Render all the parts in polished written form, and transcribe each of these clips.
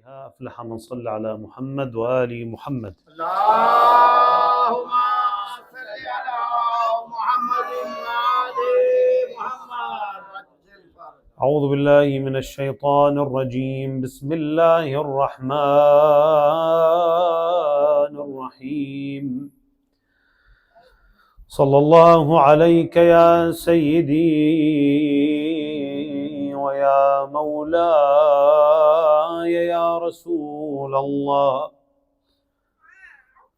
أفلح من صلى على محمد وآل محمد. اللهم صل على محمد وآل محمد. أعوذ بالله من الشيطان الرجيم. بسم الله الرحمن الرحيم. صلى الله عليك يا سيدي ويا مولاي يا رسول الله.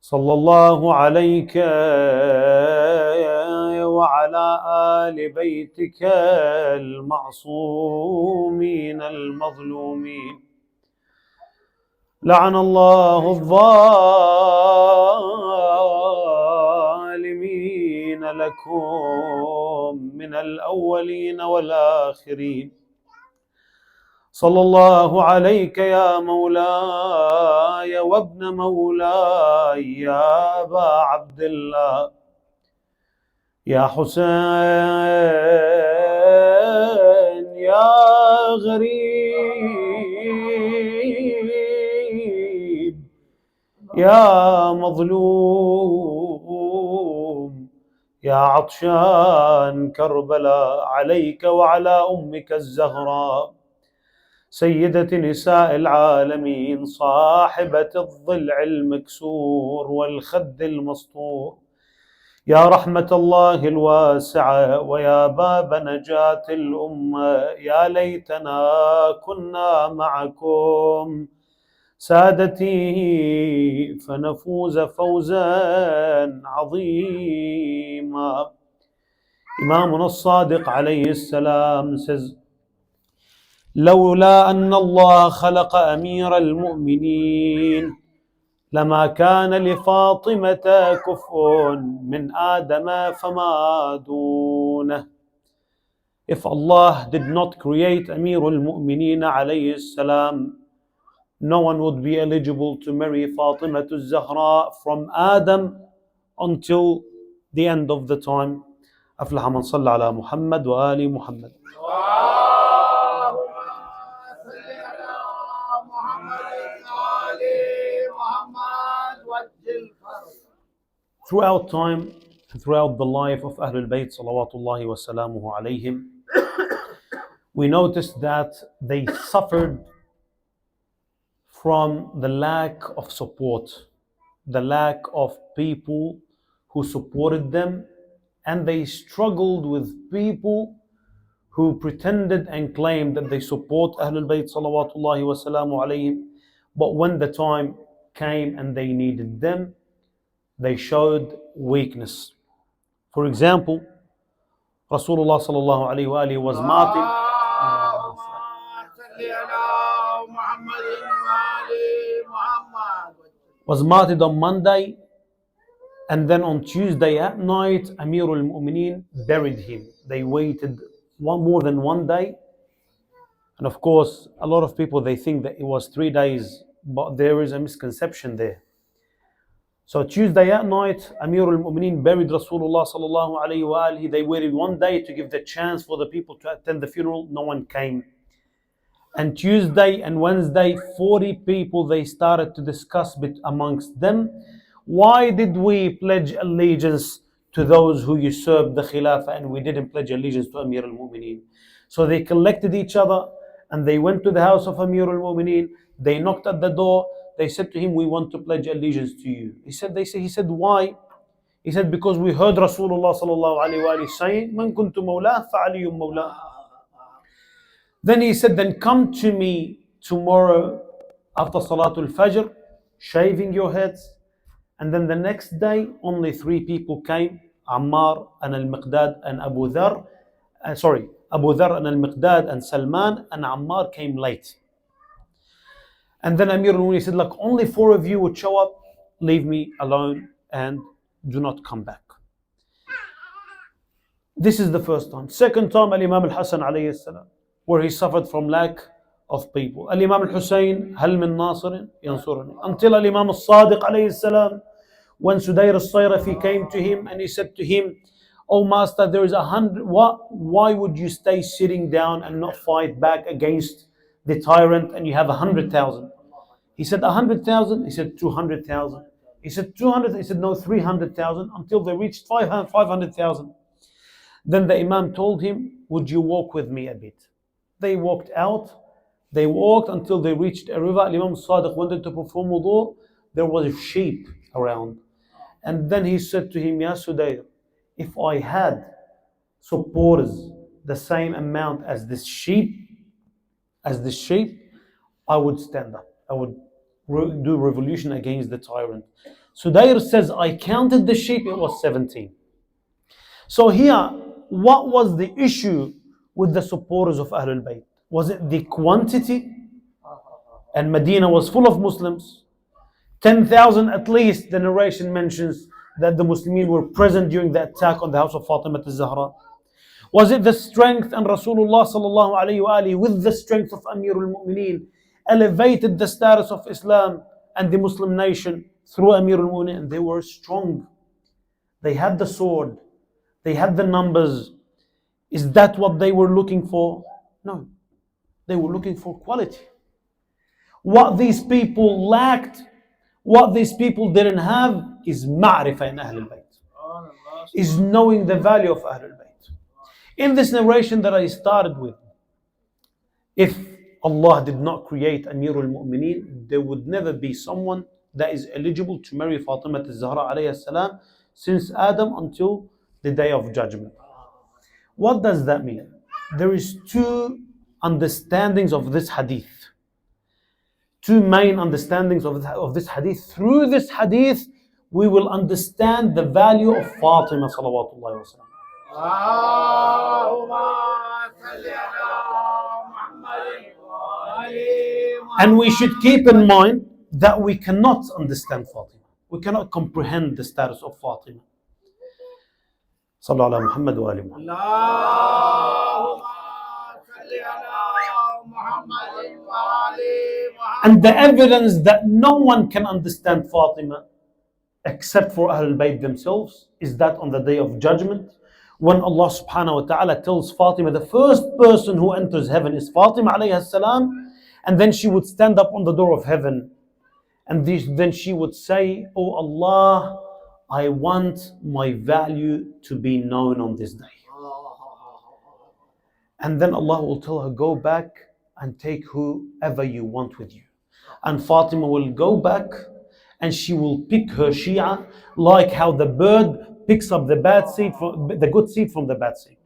صلى الله عليك وعلى آل بيتك المعصومين المظلومين. لعن الله الظالمين لكم من الأولين والآخرين. صلى الله عليك يا مولاي وابن مولاي يا أبا عبد الله يا حسين يا غريب يا مظلوم يا عطشان كربلاء، عليك وعلى أمك الزهراء سيدة نساء العالمين، صاحبة الضلع المكسور والخد المسطور، يا رحمة الله الواسعة ويا باب نجاة الأمة. يا ليتنا كنا معكم سادتي فنفوز فوزا عظيما. إمامنا الصادق عليه السلام says, لولا أن الله خلق أمير المؤمنين لما كان لفاطمة كفء من آدم فما دونه. If Allah did not create Amir al-Mu'mineen alayhi salam, no one would be eligible to marry Fatima al-Zahra from Adam until the end of the time. أفلح من صلى على محمد وآل محمد. Throughout time, throughout the life of Ahlul Bayt salawatullahi wa salamuhu alayhim, we noticed that they suffered from the lack of support, the lack of people who supported them, and they struggled with people who pretended and claimed that they support Ahlul Bayt salawatullahi wa salamu alayhim, but when the time came and they needed them, they showed weakness. For example, Rasulullah sallallahu alayhi wa alihi was martyred on Monday, and then on Tuesday at night Amir al-Mu'mineen buried him. They waited more than 1 day, and of course a lot of people they think that it was 3 days, but there is a misconception there. So Tuesday at night, Amir al-Mu'mineen buried Rasulullah sallallahu alayhi wa alihi. They waited 1 day to give the chance for the people to attend the funeral. No one came. And Tuesday and Wednesday, 40 people, they started to discuss amongst them, why did we pledge allegiance to those who usurped the Khilafah and we didn't pledge allegiance to Amir al-Mu'mineen? So they collected each other and they went to the house of Amir al-Mu'mineen. They knocked at the door. They said to him, we want to pledge allegiance to you. He said, why? He said, because we heard Rasulullah sallallahu alayhi wa saying, Man kuntu mawla fa'aliyum mawla. Then he said, then come to me tomorrow after Salatul Fajr, shaving your heads. And then the next day, only 3 people came, Ammar and Al-Miqdad and Abu Dhar. Abu Dhar and Al-Miqdad and Salman, and Ammar came late. And then Amir al-Mu'mineen said, look, only 4 of you would show up, leave me alone and do not come back. This is the first time. Second time, Al-Imam al-Hasan alayhi salam, where he suffered from lack of people. Al-Imam al-Husayn, hal min nasirin yansurani. Until Al-Imam al-Sadiq alayhi salam, when Sudayr al-Sayrafi came to him and he said to him, Oh Master, there is 100, why would you stay sitting down and not fight back against the tyrant and you have 100,000? He said 100,000. He said 200,000. He said 200. He said no, 300,000, until they reached 500,000. Then the Imam told him, would you walk with me a bit? They walked out. They walked until they reached a river. Imam Sadiq wanted to perform wudu. There was sheep around. And then he said to him, Ya Sudayr, if I had supporters the same amount as this sheep, I would stand up. I would do revolution against the tyrant. Sudayr says, I counted the sheep, it was 17. So here, what was the issue with the supporters of Ahlul Bayt? Was it the quantity? And Medina was full of Muslims. 10,000 at least, the narration mentions that the Muslims were present during the attack on the house of Fatima al-Zahra. Was it the strength, and Rasulullah sallallahu alayhi wa alihi, with the strength of Amirul Mu'mineen, elevated the status of Islam and the Muslim nation through Amirul Mu'mineen, and they were strong. They had the sword. They had the numbers. Is that what they were looking for? No. They were looking for quality. What these people lacked, what these people didn't have, is ma'rifah in Ahlul Bayt. Is knowing the value of Ahlul Bayt. In this narration that I started with, if Allah did not create Amirul Mu'mineen, there would never be someone that is eligible to marry Fatima al-Zahra alayhi salam since Adam until the day of judgment. What does that mean? There is two understandings of this hadith. Two main understandings of this hadith. Through this hadith, we will understand the value of Fatima salawatullahi wa sallam. And we should keep in mind that we cannot understand Fatima. We cannot comprehend the status of Fatima. Sallallahu ala Muhammad wa ali Muhammad. And the evidence that no one can understand Fatima except for Ahlul Bayt themselves is that on the day of judgment, when Allah subhanahu wa ta'ala tells Fatima, the first person who enters heaven is Fatima alayhi salam, and then she would stand up on the door of heaven, and then she would say, Oh Allah, I want my value to be known on this day. And then Allah will tell her, go back and take whoever you want with you. And Fatima will go back and she will pick her Shia, like how the bird picks up the good seed from the bad seed.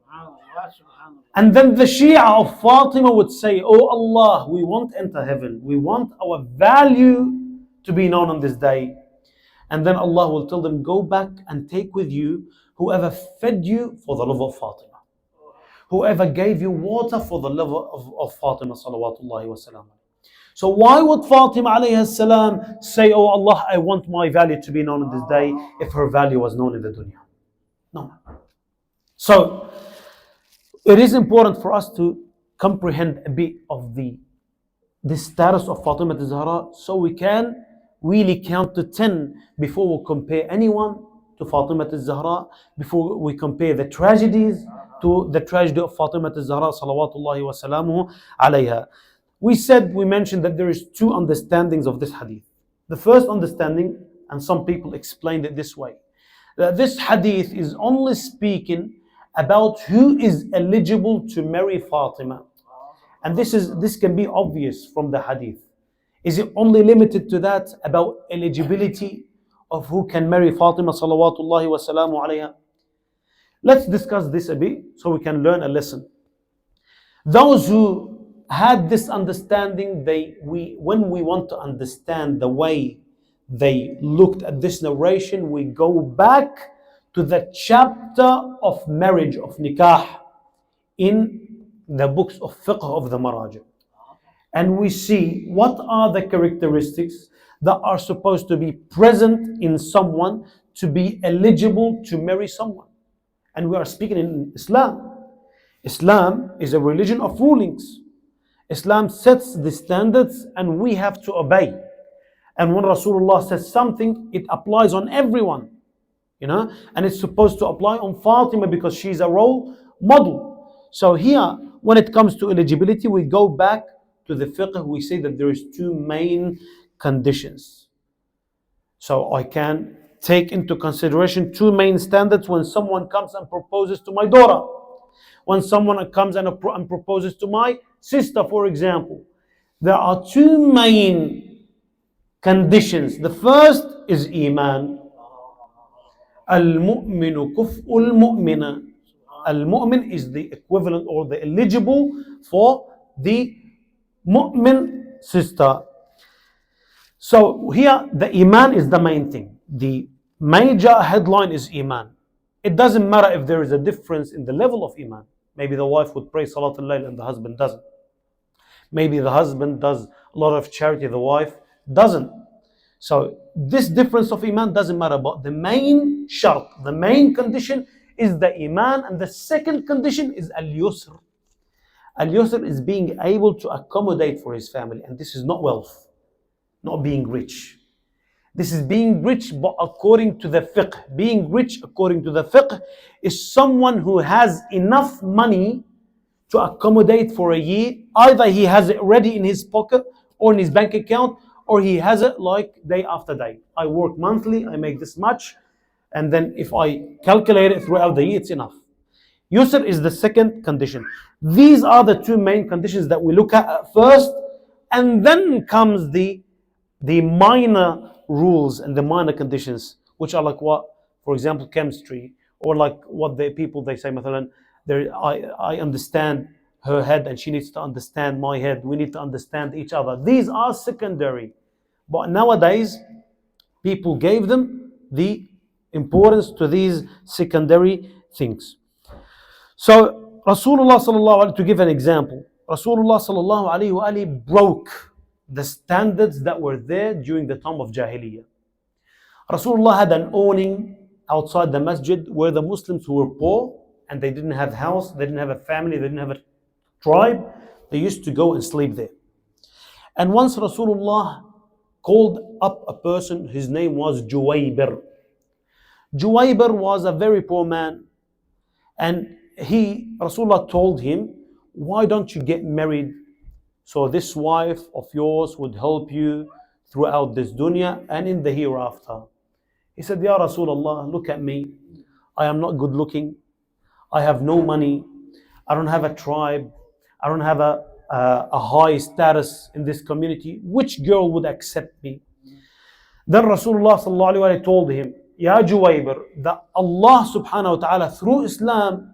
And then the Shia of Fatima would say, Oh Allah, we won't enter heaven. We want our value to be known on this day. And then Allah will tell them, go back and take with you whoever fed you for the love of Fatima. Whoever gave you water for the love of Fatima salawatullahi wa salam. So why would Fatima alayhi salam say, Oh Allah, I want my value to be known on this day, if her value was known in the dunya? No. So it is important for us to comprehend a bit of the status of Fatima al-Zahra, so we can really count to 10 before we compare anyone to Fatima al-Zahra, before we compare the tragedies to the tragedy of Fatima al-Zahra salawatullahi wa salamuhu alayha. We mentioned that there is two understandings of this hadith. The first understanding, and some people explained it this way, that this hadith is only speaking about who is eligible to marry Fatima. And this can be obvious from the hadith. Is it only limited to that, about eligibility of who can marry Fatima salawatullahi wa salamu alayha? Let's discuss this a bit so we can learn a lesson. Those who had this understanding, when we want to understand the way they looked at this narration, we go back to the chapter of marriage, of nikah, in the books of fiqh of the Maraji. And we see what are the characteristics that are supposed to be present in someone to be eligible to marry someone. And we are speaking in Islam. Islam is a religion of rulings. Islam sets the standards and we have to obey. And when Rasulullah says something, it applies on everyone. And it's supposed to apply on Fatima because she's a role model. So here, when it comes to eligibility, we go back to the fiqh. We say that there is two main conditions. So I can take into consideration two main standards when someone comes and proposes to my daughter. When someone comes and proposes to my sister, for example, there are two main conditions. The first is Iman. Al-mu'minu kuf'ul mu'mina. Al-mu'min is the equivalent or the eligible for the mu'min sister. So here the Iman is the main thing. The major headline is Iman. It doesn't matter if there is a difference in the level of Iman. Maybe the wife would pray Salat al-Layl and the husband doesn't. Maybe the husband does a lot of charity, the wife doesn't. So this difference of Iman doesn't matter, but the main shart, the main condition is the Iman, and the second condition is Al-Yusr. Al-Yusr is being able to accommodate for his family, and this is not wealth, not being rich. This is being rich, but according to the fiqh. Being rich according to the fiqh is someone who has enough money to accommodate for a year. Either he has it ready in his pocket or in his bank account, or he has it like day after day. I work monthly, I make this much, and then if I calculate it throughout the year, it's enough. Yusr is the second condition. These are the two main conditions that we look at first, and then comes the minor rules and the minor conditions, which are like what, for example, chemistry, or like what the people they say, مثلا, I understand her head and she needs to understand my head. We need to understand each other. These are secondary, but nowadays people gave them the importance to these secondary things. So Rasulullah sallallahu alaihi, to give an example, Rasulullah sallallahu alaihi broke the standards that were there during the time of Jahiliyyah. Rasulullah had an awning outside the masjid where the Muslims who were poor and they didn't have house, they didn't have a family, they didn't have a tribe, they used to go and sleep there. And once Rasulullah called up a person, his name was Juwaybir. Juwaybir was a very poor man, and Rasulullah told him, why don't you get married? So this wife of yours would help you throughout this dunya and in the hereafter. He said, Ya Rasulullah, look at me. I am not good looking. I have no money. I don't have a tribe. I don't have a high status in this community. Which girl would accept me? Then Rasulullah sallallahu alaihi wasallam told him, Ya Juwaybir, that Allah subhanahu wa ta'ala through Islam,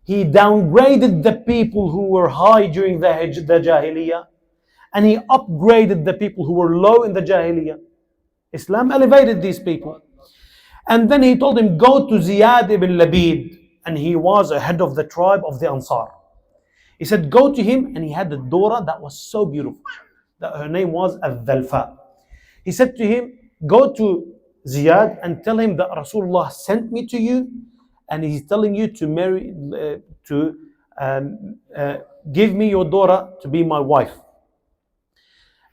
He downgraded the people who were high during the Jahiliyyah, and He upgraded the people who were low in the Jahiliyyah. Islam elevated these people. And then He told him, go to Ziyad ibn Labid, and he was a head of the tribe of the Ansar. He said, go to him, and he had a daughter that was so beautiful, that her name was Al-Dhalfa. He said to him, go to Ziyad and tell him that Rasulullah sent me to you, and he's telling you to marry, give me your daughter to be my wife.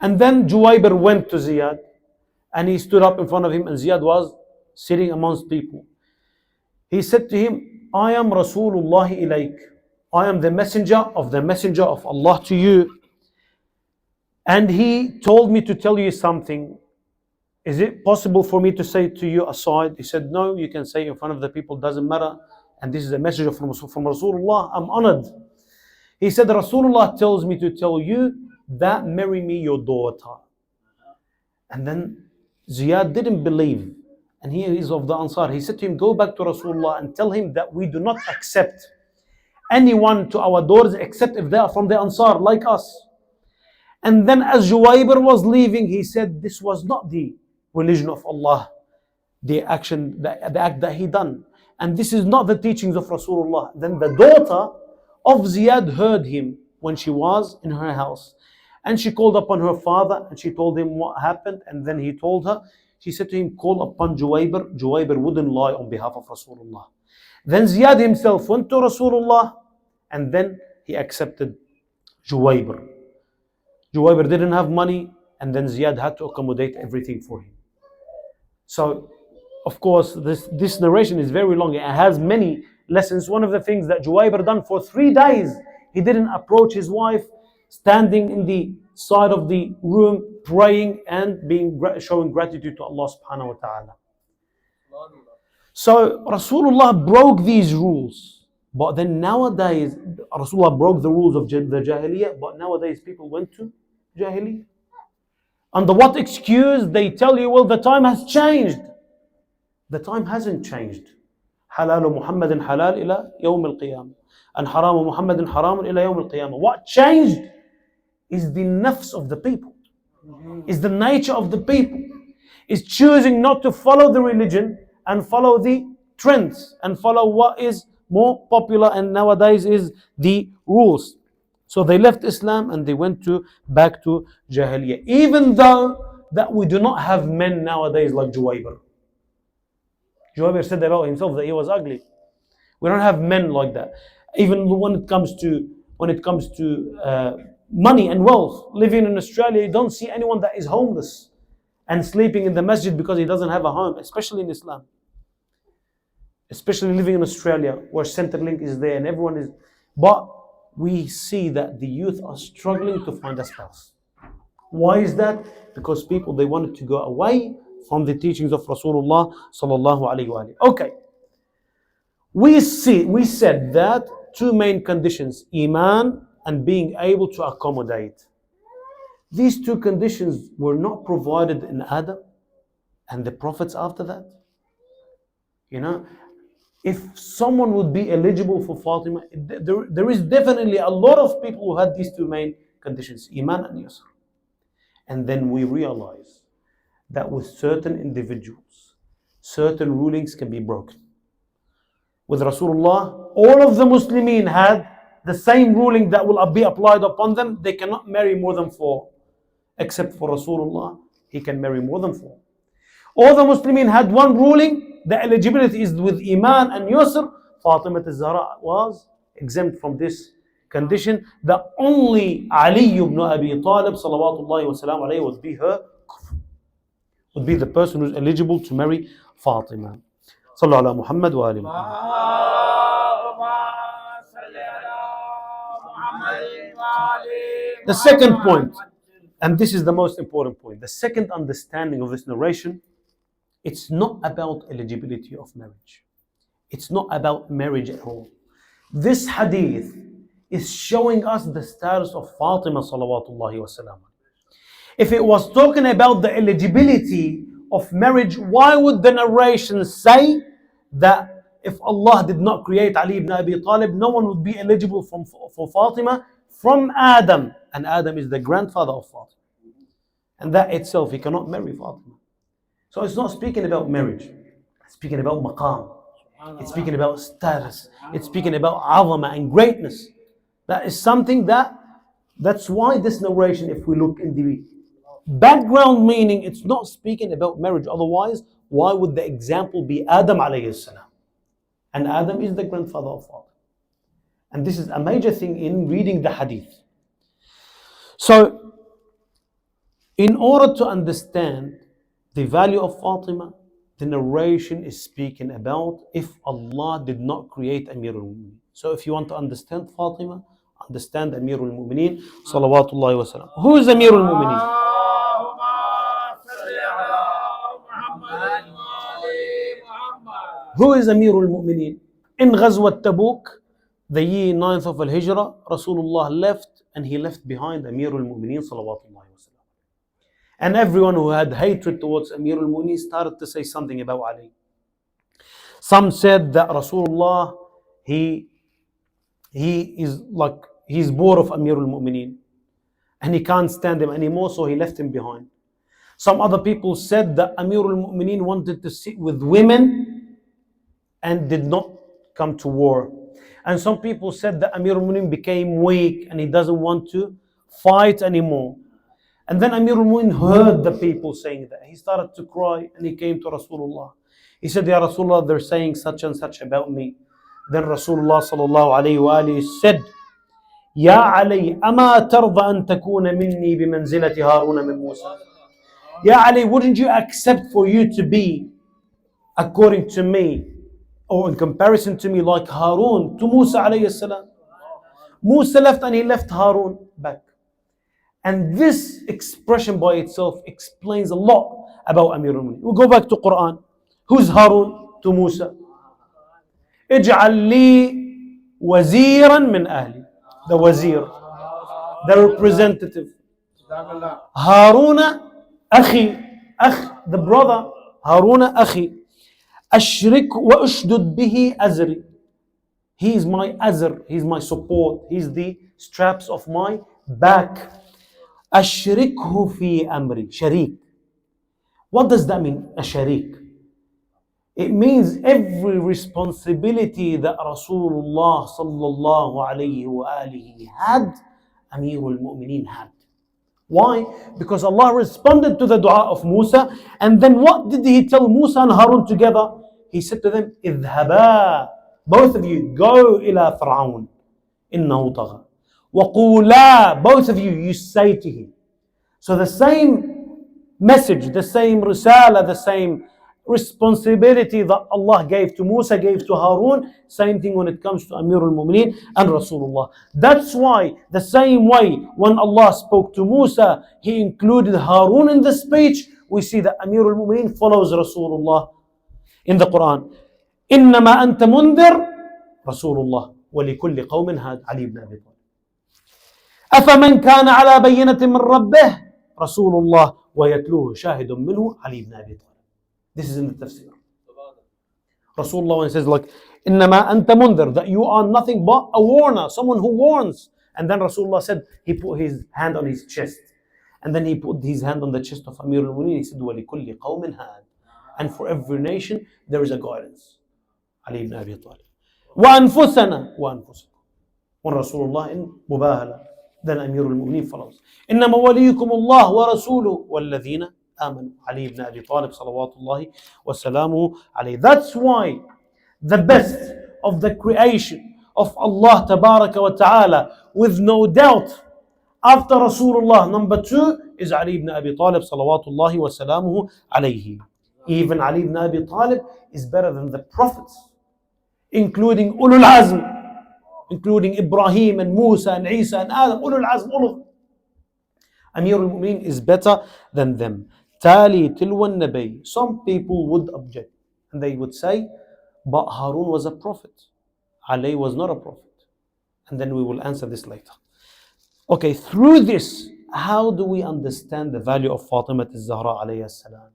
And then Juwaybir went to Ziyad, and he stood up in front of him, and Ziyad was sitting amongst people. He said to him, I am Rasulullah ilayk. I am the messenger of Allah to you. And he told me to tell you something. Is it possible for me to say to you aside? He said, no, you can say in front of the people, doesn't matter. And this is a message from Rasulullah. I'm honored. He said, Rasulullah tells me to tell you that marry me your daughter. And then Ziyad didn't believe. And he is of the Ansar. He said to him, go back to Rasulullah and tell him that we do not accept anyone to our daughters except if they are from the Ansar, like us. And then as Juwaybir was leaving, he said, this was not the religion of Allah, the act that he done. And this is not the teachings of Rasulullah. Then the daughter of Ziyad heard him when she was in her house. And she called upon her father and she told him what happened. And then he told her, she said to him, call upon Juwaybir. Juwaybir wouldn't lie on behalf of Rasulullah. Then Ziyad himself went to Rasulullah and then he accepted Juwaybir. Juwaybir didn't have money, and then Ziyad had to accommodate everything for him. So, of course, this narration is very long. It has many lessons. One of the things that Juwaybir done for 3 days, he didn't approach his wife standing in the side of the room praying and showing gratitude to Allah subhanahu wa ta'ala. So Rasulullah broke these rules. But then nowadays, Rasulullah broke the rules of the Jahiliyyah, but nowadays people went to Jahiliyyah. Under what excuse? They tell you, well, the time has changed. The time hasn't changed. Halal Muhammadin halal ila yawm al-qiyamah. And haram Muhammadin haram ila yawm al-qiyamah. What changed is the nafs of the people. Is the nature of the people. Is choosing not to follow the religion and follow the trends and follow what is more popular and nowadays is the rules. So they left Islam and they went back to Jahiliyyah. Even though that we do not have men nowadays like Juwayber. Juwayber said about himself that he was ugly. We don't have men like that. Even when it comes to money and wealth, living in Australia, you don't see anyone that is homeless and sleeping in the masjid because he doesn't have a home, especially in Islam. Especially living in Australia where Centrelink is there and everyone is. But we see that the youth are struggling to find a spouse. Why is that? Because people, they wanted to go away from the teachings of Rasulullah sallallahu alaihi wasallam. Okay. We said that two main conditions, Iman and being able to accommodate. These two conditions were not provided in Adam and the prophets after that. You know, if someone would be eligible for Fatima, there is definitely a lot of people who had these two main conditions, Iman and Yusr. And then we realize that with certain individuals, certain rulings can be broken. With Rasulullah, all of the Muslimin had the same ruling that will be applied upon them. They cannot marry more than 4. Except for Rasulullah, he can marry more than 4. All the Muslimin had one ruling. The eligibility is with Iman and Yusr. Fatima al-Zahra was exempt from this condition. The only Ali ibn Abi Talib salawatullahi wa salam alayhi would be the person who's eligible to marry Fatima. Sallu ala Muhammad wa ali The second point, and this is the most important point, the second understanding of this narration, it's not about eligibility of marriage. It's not about marriage at all. This hadith is showing us the status of Fatima salawatullahi wa salam. If it was talking about the eligibility of marriage, why would the narration say that if Allah did not create Ali ibn Abi Talib, no one would be eligible for Fatima from Adam? And Adam is the grandfather of Fatima. And that itself, he cannot marry Fatima. So it's not speaking about marriage. It's speaking about maqam. It's speaking about status. It's speaking about azama and greatness. That is something that's why this narration, if we look in the background meaning, it's not speaking about marriage. Otherwise, why would the example be Adam alayhi salam? And Adam is the grandfather of Fatima. And this is a major thing in reading the hadith. So, in order to understand the value of Fatima, the narration is speaking about if Allah did not create Amirul Mu'mineen. So if you want to understand Fatima, understand Amirul Mu'mineen salawatullahi wa salam. Who is Amirul Mu'mineen? Who is Amirul Mu'mineen? In Ghazwat Tabuk, the year 9th of Al-Hijrah, Rasulullah left and he left behind Amirul Mu'mineen salawatullahi wa salam. And everyone who had hatred towards Amirul Mu'mineen started to say something about Ali. Some said that Rasulullah, he's bored of Amirul Mu'mineen and he can't stand him anymore, so he left him behind. Some other people said that Amirul Mu'mineen wanted to sit with women and did not come to war. And some people said that Amirul Mu'mineen became weak and he doesn't want to fight anymore. And then Amirul Mu'mineen heard the people saying that. He started to cry and he came to Rasulullah. He said, Ya Rasulullah, they're saying such and such about me. Then Rasulullah sallallahu alayhi wa alayhi said, Ya Ali, ama tarda an takuna minni bimanzilati Haruna min Musa. Ya Ali, wouldn't you accept for you to be, according to me, or in comparison to me, like Harun to Musa alayhi salam? Musa left and he left Harun back. And this expression by itself explains a lot about Amir al-Mu'minin. We'll go back to Quran. Who's Harun to Musa? اجعل لي وزيرا من أهلي. The wazir, the representative. هارون أخي, the brother. هارون أخي أشرك وأشدد به أزري. He is my azr, he is my support, he is the straps of my back. أشركه في أمري. شريك. What does that mean? A sharik. It means every responsibility that Rasulullah sallallahu alayhi wa alihi had, Amirul Mu'mineen had. Why? Because Allah responded to the dua of Musa, and then what did He tell Musa and Harun together? He said to them, اذهبا, both of you go إلى فرعون إنه طغى وقولا, both of you say to him. So the same message, the same risala, the same responsibility that Allah gave to Musa, gave to Harun, same thing when it comes to Amir al-Mu'mineen and Rasulullah. That's why the same way when Allah spoke to Musa, He included Harun in the speech. We see that Amir al-Mu'mineen follows Rasulullah in the Quran. إنما أنت منذر رسول الله ولكل قوم هاد. علي بن أبي طالب. أفمن كان على بينة من ربه رسول الله ويتلوه شاهد منه علي بن أبي طالب. This is in the tafsir. Rasulullah, when he says like إنما أنت منذر, that you are nothing but a warner, someone who warns. And then Rasulullah said, he put his hand on his chest, and then he put his hand on the chest of Amir al-Mu'mineen. He said وَلِكُلِّ قَوْمٍ هَادٍ, and for every nation there is a guidance. Ali ibn Abi Talib. وَأَنفُسَنَا وَأَنفُسَكُمْ. When Rasulullah in Mubahala, then Amir al-Mu'mineen follows. إنما وليكم الله ورسوله والذين آمنوا. Ali ibn Abi Talib salawatullahi wa salamuhu alayhi. That's why the best of the creation of Allah tabaraka wa ta'ala, with no doubt, after Rasulullah, number 2 is Ali ibn Abi Talib salawatullahi wa salamuhu alayhi. Even Ali ibn Abi Talib is better than the prophets, including Ulul Azm, including Ibrahim and Musa and Isa and Adam. Ulul Azm, all of them. Amir al-Mu'mineen is better than them. Tali tilwan nabi. Some people would object and they would say, but Harun was a prophet, Ali was not a prophet. And then we will answer this later. Okay, through this, how do we understand the value of Fatima al-Zahra alayhi salam?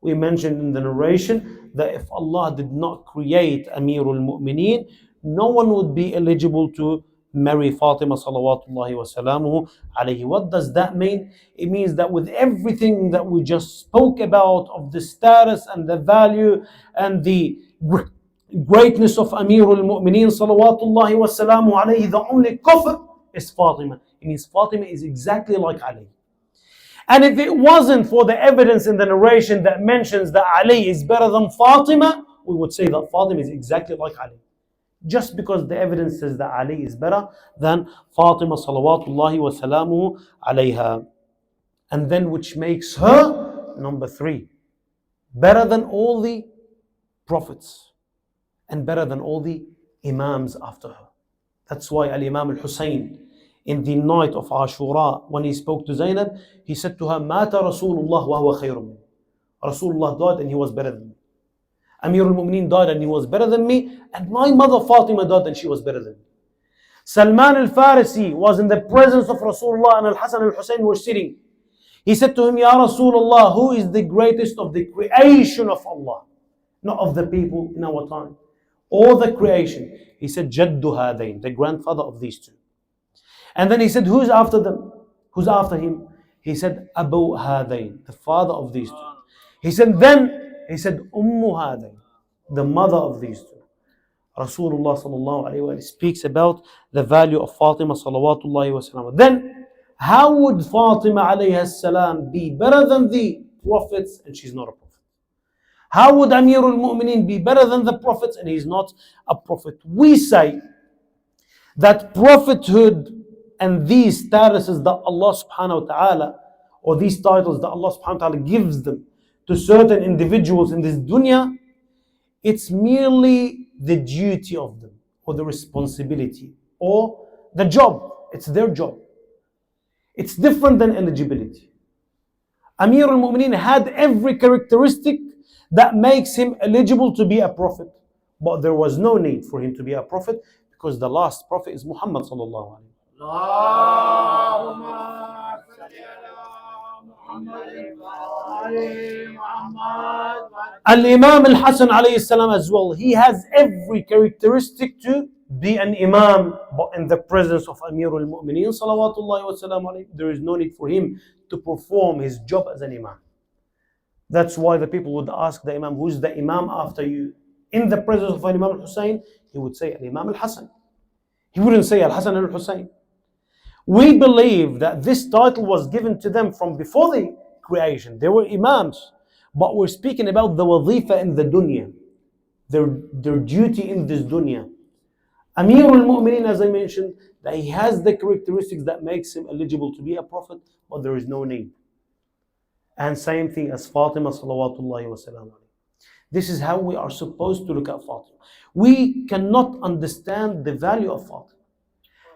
We mentioned in the narration that if Allah did not create Amir al-Mu'mineen, no one would be eligible to marry Fatima salawatullahi wa salamuhu alayhi. What does that mean? It means that with everything that we just spoke about of the status and the value and the greatness of Amir al-Mu'mineen salawatullahi wa salamuhu alayhi, the only kufr is Fatima. It means Fatima is exactly like Ali. And if it wasn't for the evidence in the narration that mentions that Ali is better than Fatima, we would say that Fatima is exactly like Ali. Just because the evidence says that Ali is better than Fatima salawatullahi wa salamuhu alayha. And then which makes her number 3, better than all the prophets and better than all the imams after her. That's why Al-Imam al-Hussein, in the night of Ashura, when he spoke to Zainab, he said to her, Mata Rasulullah wa huwa khayrun min. Rasulullah died and he was better than me. Amir al-Mu'mineen died and he was better than me. And my mother Fatima died and she was better than me. Salman al-Farisi was in the presence of Rasulullah and Al-Hasan al-Hussein were sitting. He said to him, Ya Rasulullah, who is the greatest of the creation of Allah? Not of the people in our time. Or the creation. He said, Jaddu Hadain, the grandfather of these two. And then he said, who's after them? Who's after him? He said, Abu Hadain, the father of these two. He said, Ummu Hadain, the mother of these two. Rasulullah sallallahu alayhi wa sallam speaks about the value of Fatima salawatullahi wa sallam. Then, how would Fatima alayhi salam be better than the prophets and she's not a prophet? How would Amir al-Mu'mineen be better than the prophets and he's not a prophet? We say that prophethood and these statuses that Allah subhanahu wa ta'ala, or these titles that Allah subhanahu wa ta'ala gives them to certain individuals in this dunya, it's merely the duty of them, or the responsibility, or the job. It's their job. It's different than eligibility. Amir al-Mu'mineen had every characteristic that makes him eligible to be a prophet. But there was no need for him to be a prophet because the last prophet is Muhammad sallallahu alaihi wasallam. اللهم صل على محمد وآل محمد. Al-Imam al-Hasan alayhi salam as well, he has every characteristic to be an imam, but in the presence of Amir al-Mu'mineen salawatullahi wa salam alayhi, there is no need for him to perform his job as an imam. That's why the people would ask the imam, who's the imam after you? In the presence of Imam al-Hussein, he would say Imam al-Hasan. He wouldn't say al-Hasan al-Hussein. We believe that this title was given to them from before the creation. They were imams, but we're speaking about the wazifa in the dunya, their duty in this dunya. Amir al-Mu'mineen, as I mentioned, that he has the characteristics that makes him eligible to be a prophet, but there is no need. And same thing as Fatima salawatullahi wa salam. This is how we are supposed to look at Fatima. We cannot understand the value of Fatima.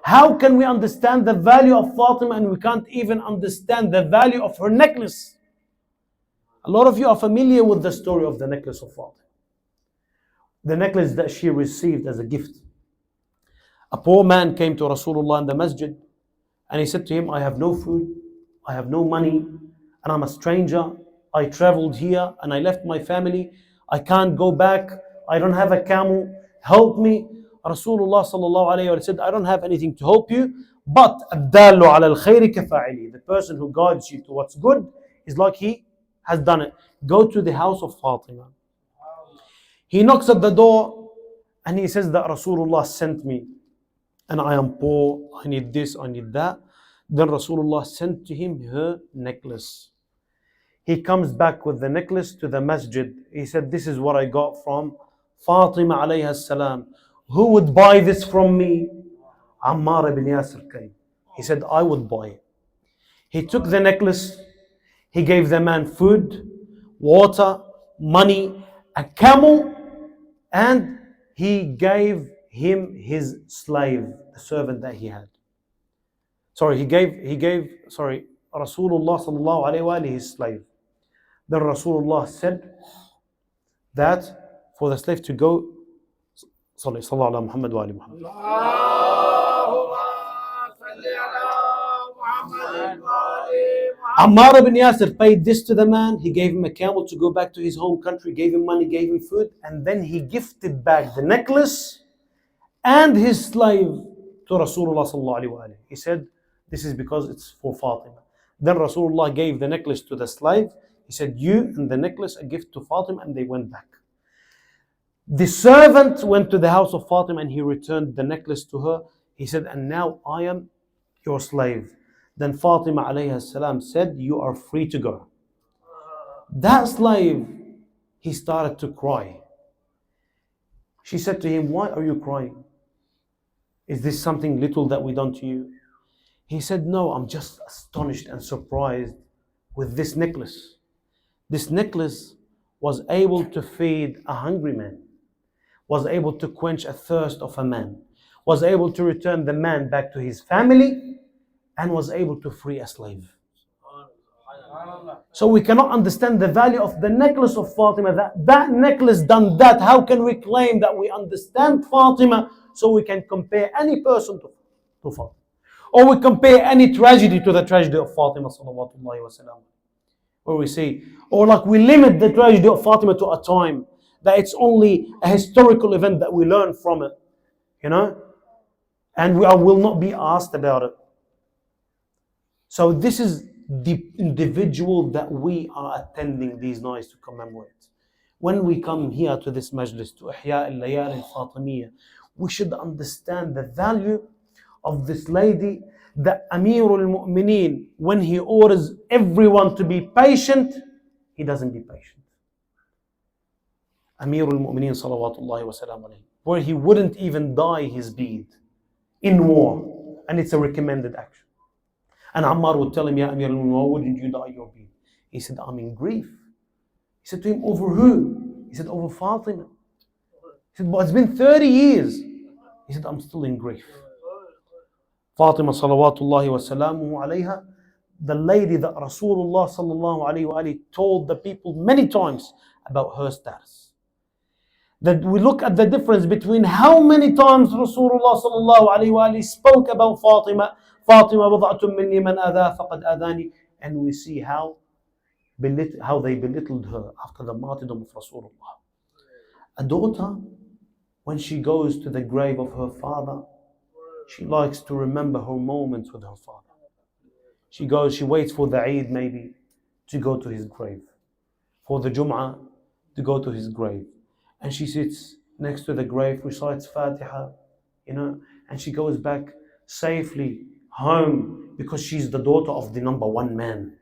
How can we understand the value of Fatima and we can't even understand the value of her necklace? A lot of you are familiar with the story of the necklace of Fatima. The necklace that she received as a gift. A poor man came to Rasulullah in the masjid and he said to him, I have no food, I have no money, and I'm a stranger. I traveled here and I left my family. I can't go back. I don't have a camel. Help me. Rasulullah sallallahu alayhi wa said, I don't have anything to help you, but الدال على الخير كفاعله. The person who guides you to what's good is like he has done it. Go to the house of Fatima. He knocks at the door and he says that Rasulullah sent me and I am poor. I need this, I need that. Then Rasulullah sent to him her necklace. He comes back with the necklace to the masjid. He said, this is what I got from Fatima alayha salam. Who would buy this from me? Ammar ibn Yasir came. He said, I would buy it. He took the necklace. He gave the man food, water, money, a camel, and he gave him his slave, the servant that he had. He gave Rasulullah sallallahu alayhi wa his slave. Then Rasulullah said that for the slave to go, sallallahu ala Muhammad wa ali Muhammad. Ammar ibn Yasir paid this to the man. He gave him a camel to go back to his home country, gave him money, gave him food, and then he gifted back the necklace and his slave to Rasulullah sallallahu alayhi wa. He said, this is because it's for Fatima. Then Rasulullah gave the necklace to the slave. He said, you and the necklace a gift to Fatima, and they went back. The servant went to the house of Fatima and he returned the necklace to her. He said, and now I am your slave. Then Fatima alayhi salam said, you are free to go. That slave, he started to cry. She said to him, why are you crying? Is this something little that we done to you? He said, no, I'm just astonished and surprised with this necklace. This necklace was able to feed a hungry man, was able to quench a thirst of a man, was able to return the man back to his family, and was able to free a slave. So we cannot understand the value of the necklace of Fatima. That necklace done that. How can we claim that we understand Fatima so we can compare any person to Fatima? Or we compare any tragedy to the tragedy of Fatima sallallahu alayhi wa sallam. Or we say, or like we limit the tragedy of Fatima to a time, that it's only a historical event that we learn from it, and we will not be asked about it. So this is the individual that we are attending these nights to commemorate. When we come here to this majlis, to Ihya al-Layali al-Fatimiyya, we should understand the value of this lady, that Amir al-Mu'mineen, when he orders everyone to be patient, he doesn't be patient. Amir al-Mu'mineen salawatullahi wa salam alayhi, where he wouldn't even dye his beard in war, and it's a recommended action. And Ammar would tell him, Ya Amir al-Mu'mineen, why wouldn't you dye your beard? He said, I'm in grief. He said to him, over who? He said, over Fatima. He said, but it's been 30 years. He said, I'm still in grief. Fatima salawatullahi wa salamuhu alayha the lady that Rasulullah sallallahu alaihi wasallam told the people many times about her status. That we look at the difference between how many times Rasulullah sallallahu alaihi wasallam spoke about Fatima, Fatima بضعة مني من أذى فقد أذاني, and we see how they belittled her after the martyrdom of Rasulullah. A daughter, when she goes to the grave of her father, she likes to remember her moments with her father. She waits for the Eid maybe to go to his grave, for the Jum'ah to go to his grave. And she sits next to the grave, recites Fatiha, and she goes back safely home because she's the daughter of the number one man.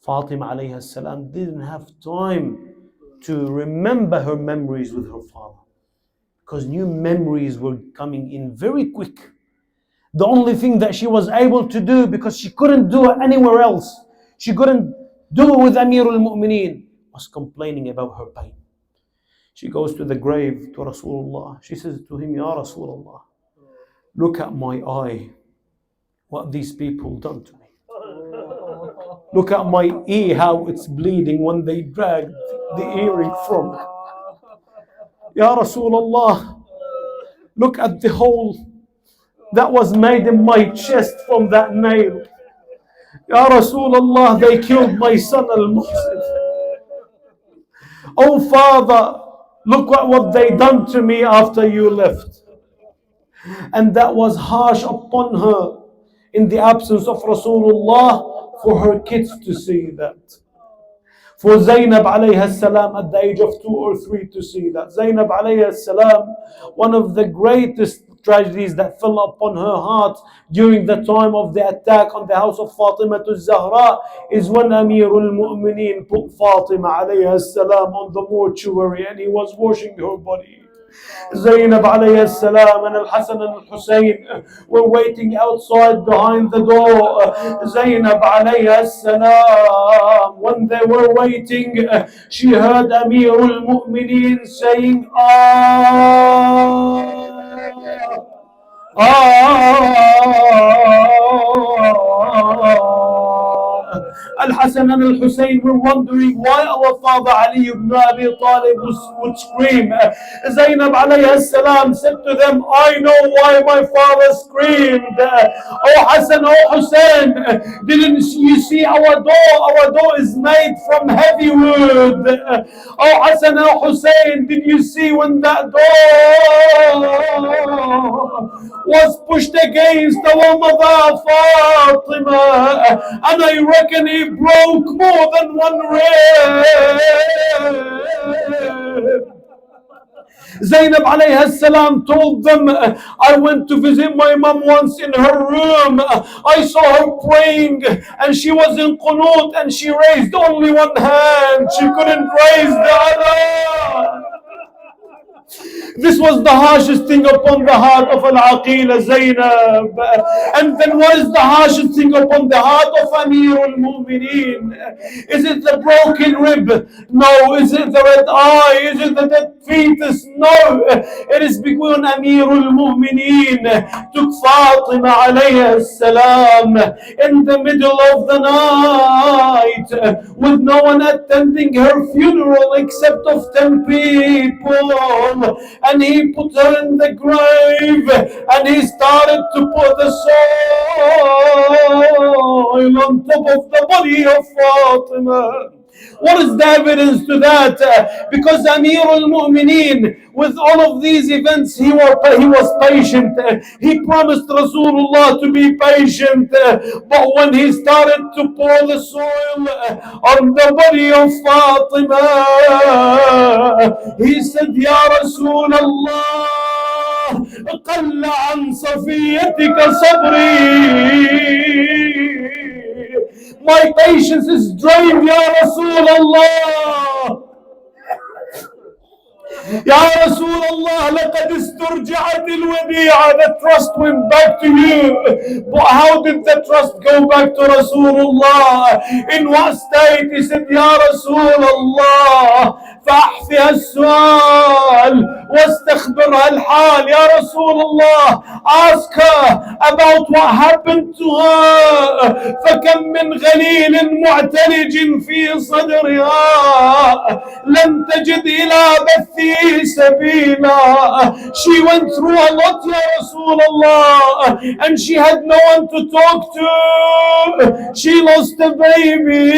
Fatima alayhi salam didn't have time to remember her memories with her father because new memories were coming in very quick. The only thing that she was able to do, because she couldn't do it anywhere else, she couldn't do it with Amir al-Mu'mineen, was complaining about her pain. She goes to the grave to Rasulullah. She says to him, Ya Rasulullah, look at my eye, what these people done to me. Look at my ear, how it's bleeding when they dragged the earring from it. Ya Rasulullah, look at the hole that was made in my chest from that nail. Ya Rasulullah, they killed my son al-Muhsin. Oh Father, look at what they done to me after you left. And that was harsh upon her in the absence of Rasulullah for her kids to see that. For Zainab alayha salam at the age of 2 or 3 to see that. Zainab alayha salam, one of the greatest tragedies that fell upon her heart during the time of the attack on the house of Fatima al-Zahra is when Amir al-Mu'mineen put Fatima alayha salam on the mortuary and he was washing her body. Zainab alayhi salam and Al-Hassan and Al-Hussein were waiting outside behind the door. Zainab alayhi salam, when they were waiting, she heard Amir al-Mu'mineen saying, Al-Hassan and Al-Hussein were wondering why our father Ali ibn Abi Talib would scream. Zainab alayhi salam said to them, I know why my father screamed. Oh Hassan, oh Hussein, didn't you see our door? Our door is made from heavy wood. Oh Hassan, oh Hussein, did you see when that door was pushed against our mother Fatima? And I reckon he broke more than one rib. Zainab alayhi salam told them, I went to visit my mom once in her room. I saw her praying and she was in qunut and she raised only one hand. She couldn't raise the other. This was the harshest thing upon the heart of Al-Aqila Zainab. And then what is the harshest thing upon the heart of Amir al-Mu'mineen? Is it the broken rib? No. Is it the red eye? Is it the dead fetus? No. It is because Amir al-Mu'mineen took Fatima alayhi salam in the middle of the night with no one attending her funeral except of 10 people. And he put her in the grave and he started to put the soil on top of the body of Fatima. What is the evidence to that? Because Amir al-Mu'mineen, with all of these events, he was patient. He promised Rasulullah to be patient. But when he started to pour the soil on the body of Fatima, he said, Ya Rasulullah, قل عن صفيتك صبري. My patience is drained, Ya Rasulullah. يا رسول الله لقد استرجعت الوديعة. The trust went back to you. But how did the trust go back to Rasulullah? In what state? He said, يا رسول الله فأحفها السؤال واستخبرها الحال. يا رسول الله, ask her about what happened to her. فكم من غليل معتلج في صدرها لم تجد إلى بثه سبيلا. She went through a lot, يا رسول الله, and she had no one to talk to. She lost a baby.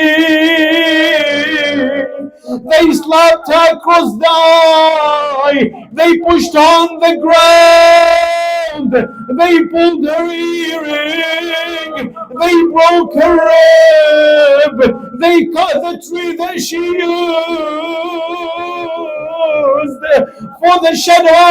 They slapped her across the eye. They pushed her on the ground. They pulled her earring. They broke her rib. They cut the tree that she used for the shadow.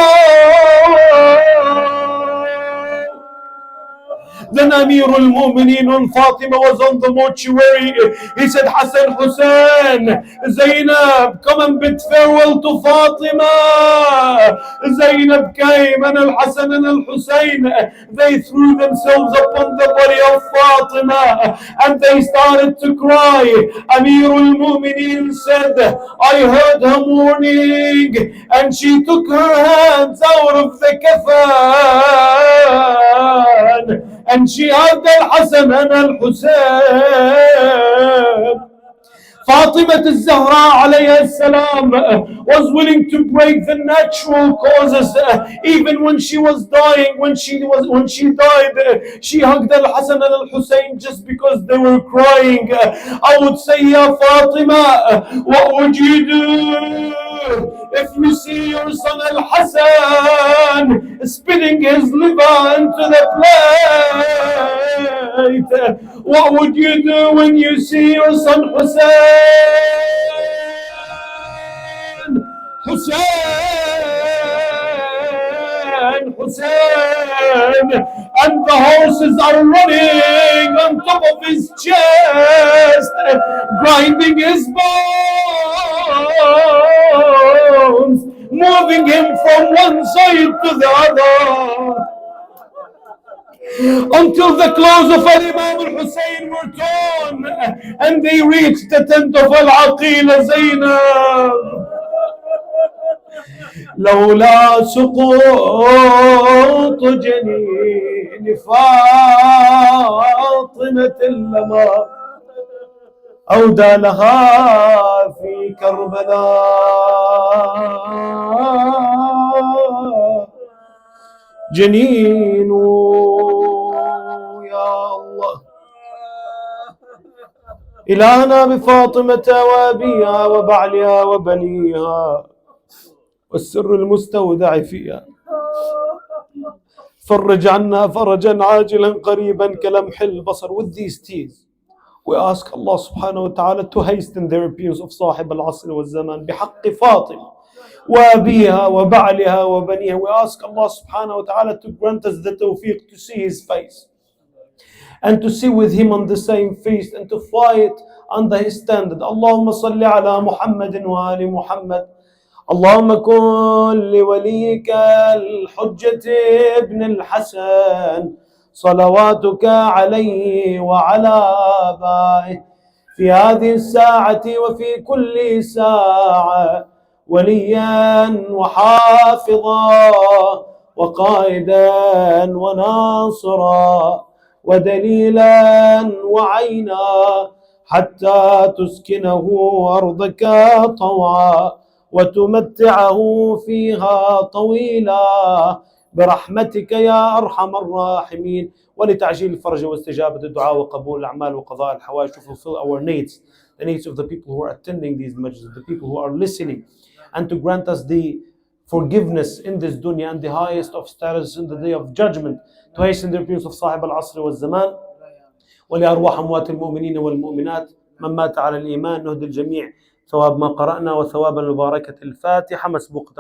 Then Amir al-Mu'mineen and Fatima was on the mortuary. He said, Hassan, Hussein, Zainab, come and bid farewell to Fatima. Zainab came, and Al-Hassan and Al-Hussein, they threw themselves upon the body of Fatima and they started to cry. Amir al-Mu'mineen said, I heard her mourning, and she took her hands out of the kafan and she hugged Al-Hassan and Al-Hussein. Fatima al-Zahra alayha salam was willing to break the natural causes. Even when she was dying, when she died, she hugged Al-Hassan and Al-Hussein just because they were crying. I would say, Ya Fatima, what would you do if you see your son Al-Hassan spitting his liver into the plate? What would you do when you see your son Hussein? Hussein, and the horses are running on top of his chest, grinding his bones, moving him from one side to the other, until the clothes of Imam al-Hussein were torn and they reached the tent of Al-Aqila Zainab. لولا سقوط جنين فاطمة لما أودى لها في كربلاء جنين. يا الله إلهنا بفاطمة وأبيها وبعلها وبنيها والسر المستودع فيها، فرج عنا فرجا عاجلا قريبا كلمح البصر. With these tears we ask Allah subhanahu wa ta'ala to hasten the appearance of صاحب العصر والزمان بحق فاطمة وأبيها وبعلها وبنيها. We ask Allah subhanahu wa ta'ala to grant us the tawfiq to see his face and to see with him on the same feast and to fight under his standard. اللهم صل على محمد وآل محمد. اللهم كن لوليك الحجة ابن الحسن صلواتك عليه وعلى آبائه في هذه الساعة وفي كل ساعة وليا وحافظا وقائدا وناصرا ودليلا وعينا حتى تسكنه أرضك طوعا وتمتعه فيها طويلا برحمتك يا أرحم الراحمين. ولتعجيل الفرج واستجابة الدعاء وقبول الأعمال وقضاء الحوائج, to fulfill our needs, the needs of the people who are attending these majlis, the people who are listening, and to grant us the forgiveness in this dunya and the highest of status in the day of judgment, to hasten the appearance of صاحب العصر والزمان. ولأرواح أموات المؤمنين والمؤمنات من مات على الإيمان نهدي الجميع ثواب ما قرأنا وثواب المباركة الفاتحة مسبوقة